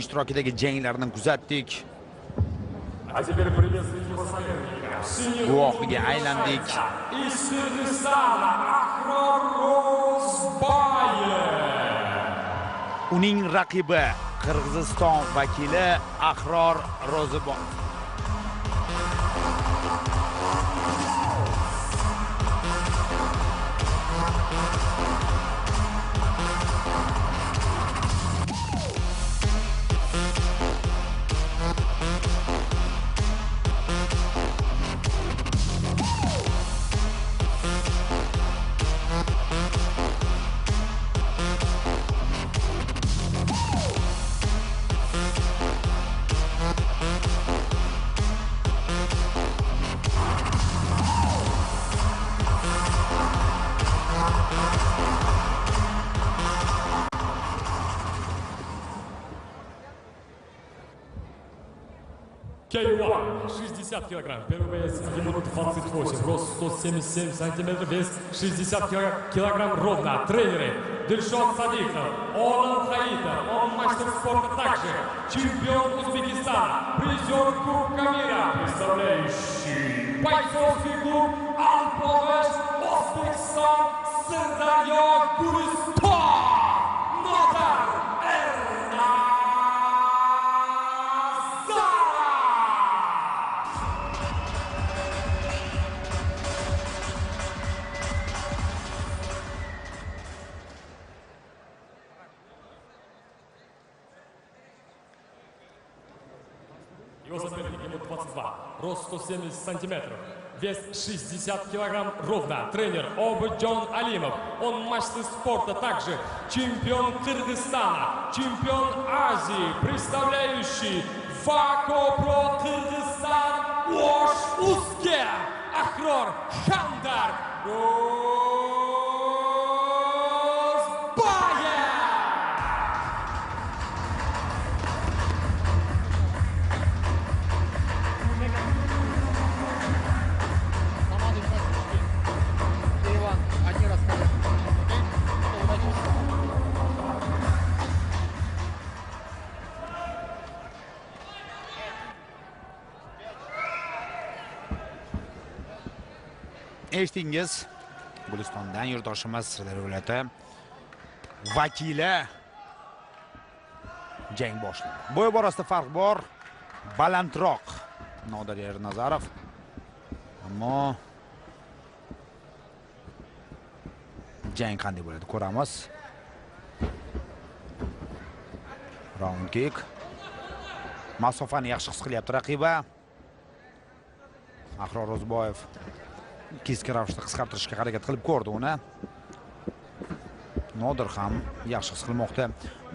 ishtirokidagi janglarni kuzatdik. А теперь приветствуйте его соперника. Guvohiga aylandik. Из Kyrgyzstana Ahror Rozbayev. Uning raqibi Qirg'iziston vakili Ahror Rozbayev. K1, 60 килограмм, первый вес 1 минута 28, рост 177 сантиметров, вес 60 килограмм ровно. Тренеры Дильшод Садиков, Олан Хаитов, он мастер спорта также, чемпион Узбекистана, призер Кубка мира, представляющий бойцовский клуб Алпавеш Узбекистан, Сырдарья, Гуристан, Нодар Эрназаров. Его соперник, ему 22, рост 170 сантиметров, вес 60 килограмм ровно. Тренер Обыджон Алимов, он мастер спорта также, чемпион Кыргызстана, чемпион Азии, представляющий Вакопро Кыргызстан, Ош Узке, Ахрор Хандар Розбаев. Eshitdingiz, Gulistondan yurtdoshimiz Sirdaryo viloyati vakili jang boshladi. Bo'y borasida farq bor, balandroq Nodir Ernazarov. Ammo jang qanday bo'ladi ko'ramiz. Round kick. Masofani yaxshi his qilyapti raqiba. Ahror Rozbayev keskin ravishda qisqartirishga harakat qilib ko'rdi uni. Nodir ham yaxshi his qilmoqda.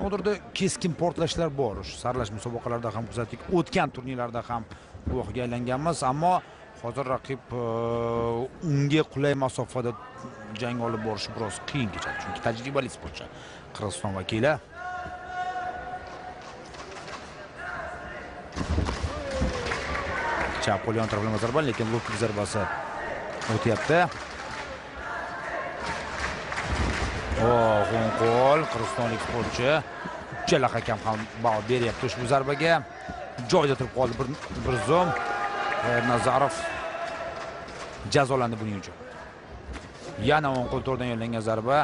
Nodirda keskin portlashlar bor. Saralash musobaqalarida ham kuzatdik, o'tgan turnirlarda ham guvohiga aylanganmiz, ammo hozir raqib unga qulay masofada jang olib borish biroz qiyin kechadi, chunki tajribali sportchi Qirg'iziston vakili. Chap qo'l yon taraflama zarba, lekin low-kick zarbasi o'tyapti. O'ng qo'l qirg'izistonlik sportchi. Uchala hakam ham baho beryapti ushbu zarbaga. Joyida turib qoldi bir zum. Ernazarov jazolandi buning uchun. Yana o'ng qo'l to'rdan yo'llangan zarba.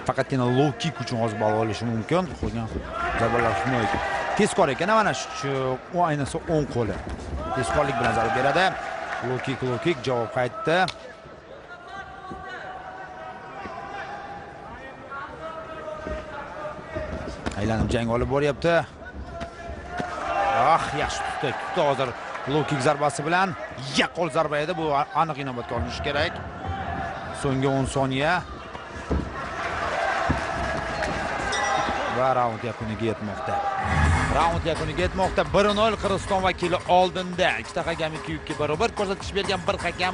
Faqatgina low kick uchun hozir ball olishi mumkin. Qolgan zarbalar himoya. Tezkor ekan, mana shu ayniqsa o'ng qo'li. Tezkorlik bilan zarba beradi. Low kick javob qaytdi. Aylanib jang olib boryapti. Yaxshi tutdi hozir low kick zarbasi bilan. Yaqqol zarba edi, bu aniq inobatga olinishi kerak. So'nggi 10 soniya. Va raund yakuniga yetmoqda. 1-0 Qirg'iziston vakili oldinda. Ikkita hakam 2-2 barobar ko'rsatish bergan bir hakam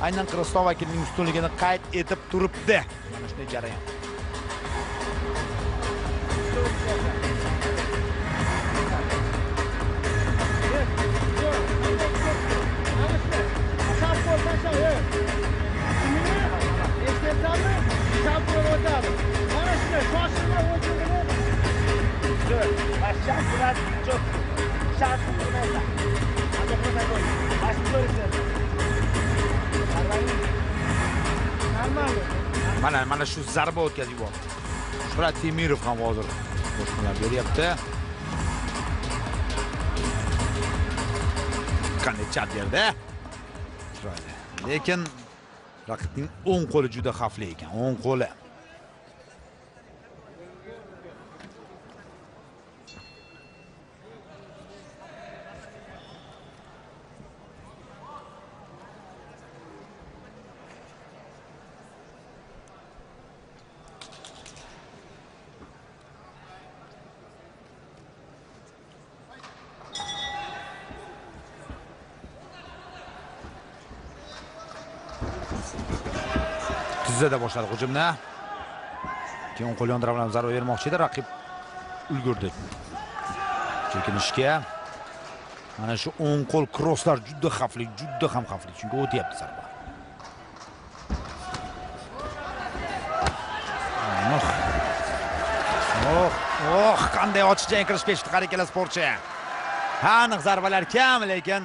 aynan Qirg'iziston vakilining ustunligini qayd etib turibdi. Mana shunday jarayon. Mana shu zarba o'tkazib yubordi. Shuhrat Temirov ham hozir qo'shimlar beryapti. Qanday chap berdi? Chiroyli. Lekin raqibning o'ng qo'li juda xavfli ekan. O'ng qo'li. Tizada boshladi hujumni. Keyin qo'l yondira bilan zarba bermoqchi edi, raqib ulgurdi. Chekinishga. Mana shu o'ng qo'l krosslar juda xavfli, juda ham xavfli, chunki o'tyapti zarba. Qanday ochiqcha kirish peshdi har ikkala sportchi. Aniq zarbalar kam, lekin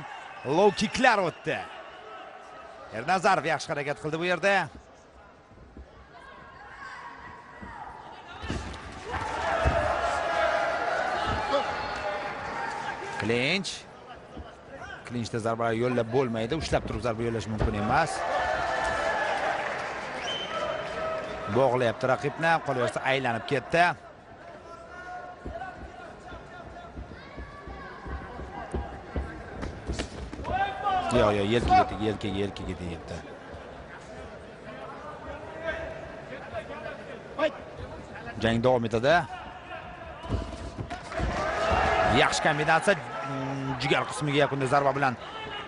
low kicklar o'tdi. Ernazarov yaxshi harakat qildi bu yerda. Klinchda zarbalar yo'llab bo'lmaydi, ushlab turib zarba yo'llash mumkin emas. Bog'layapti raqibni, qolaversa aylanib ketdi. Yo'q, yelkaga tegibdi. Jang davom etadi. Yaxshi kombinatsiya, jigar qismiga yakunda zarba bilan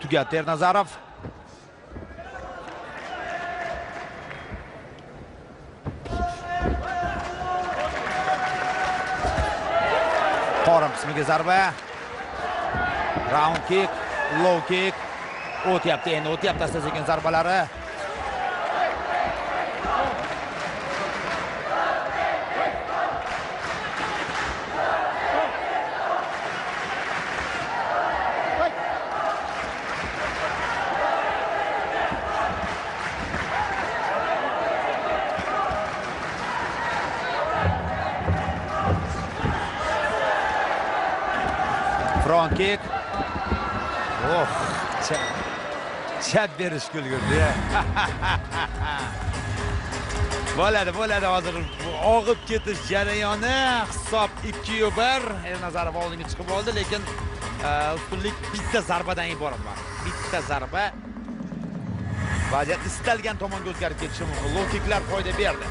tugatdi Ernazarov. Qorin qismiga zarba. Round kick, low kick. O'tyapti, endi o'tyapti asta-sekin zarbalari. Front kick. Chap berish kulgurdi. Bo'ladi hozir og'ib ketish jarayoni. Hisob 2-1. Ernazarov oldinga chiqib oldi, lekin ustunlik bitta zarbadan iborat emas. Bitta zarba vaziyat istalgan tomonga o'zgarib ketishi mumkin. Low kicklar foyda berdi.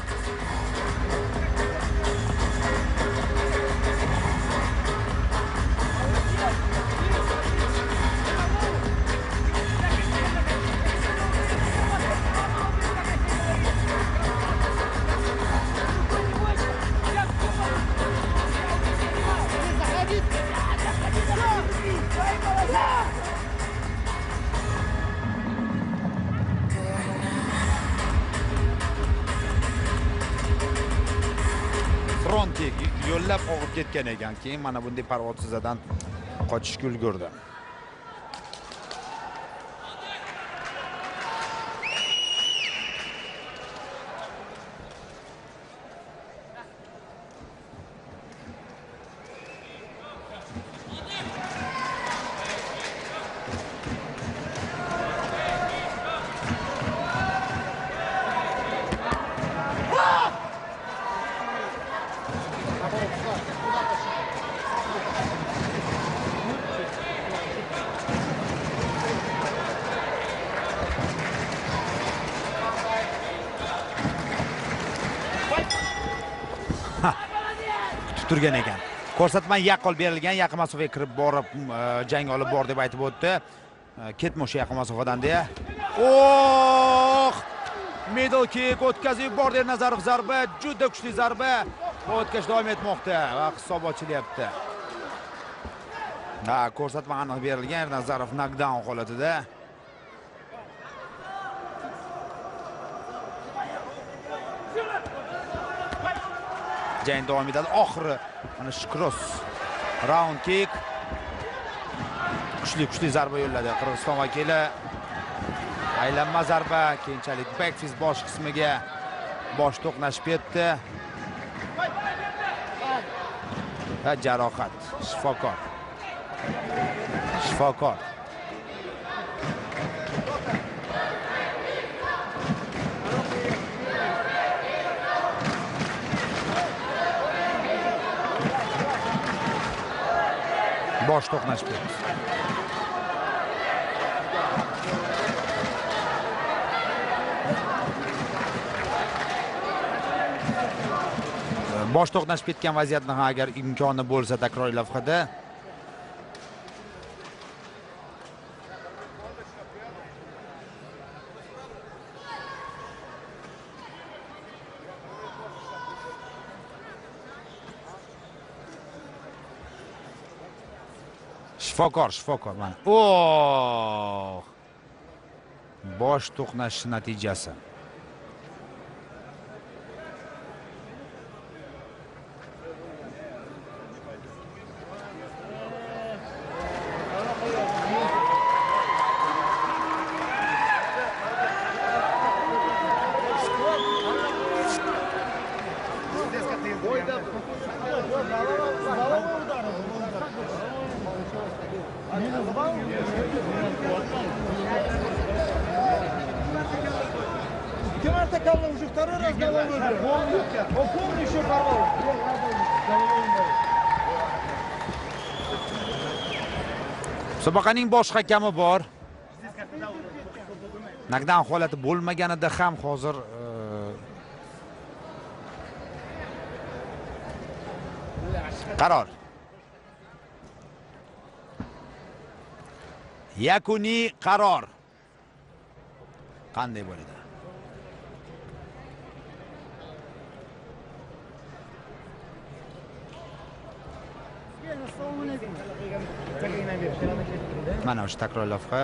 Front kick yo'llab og'ib ketgan ekan, keyin mana bunday parvozsizadan qochishga ulgurdi. Turgan ekan. Ko'rsatma yaqqol berilgan, yaqin masofaga kirib borib jang olib bor deb aytib o'tdi. Ketma o'sha yaqin masofadan deya. Middle kick o'tkazib yubordi Ernazarov, zarba, juda kuchli zarba. O'tkash davom etmoqda va hisob ochilyapti. Ko'rsatma aniq berilgan, Ernazarov knockdown holatida. Jang davom etadi. Oxiri mana shu cross Round kick. Kuchli zarba yo'lladi Qirg'iziston vakili. Aylanma zarba, keyinchalik back fist bosh qismiga bosh to'qnashib ketdi. Va jarohat. Shifokor. Bosh to'qnashib ketdi. Bosh to'qnashib ketgan vaziyatni ham agar imkoni bo'lsa takroriy lavhada shifokor mana. Bosh to'qnashi natijasi. Кем атаковал уже второй раз головой. Он помнит еще порвал. Musobaqaning bosh hakami bor. Knockdown holati bo'lmaganida ham hozir qaror. Yakuniy qaror. Qanday bo'ladi? Mana o'sha takror lavha.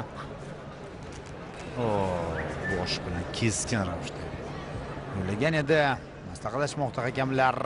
Bosh bilan keskin ravishda yo'llagan edi. Maslahatlashmoqda hakamlar.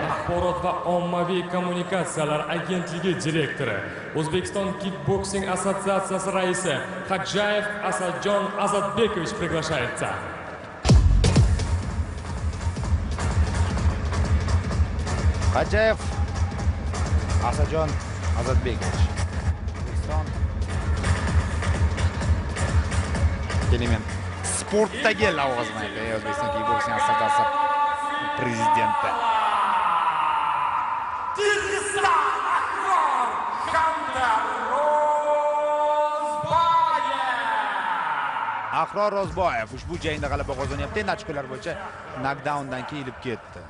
Axborot va ommaviy kommunikatsiyalar agentligi direktori, O'zbekiston kickboksing assotsiatsiyasi raisi Xodjayev Asadjon Azatbekovich приглашается. Xodjayev Asadjon Azatbekovich. O'zbekiston element sportdagi lavozimida O'zbekiston kickboksing assotsiatsiyasi prezidenti. Ahror Rozboyev ushbu jangda g'alaba qozonyapti. Ochkolar bo'yicha knockdowndan kelib ketdi.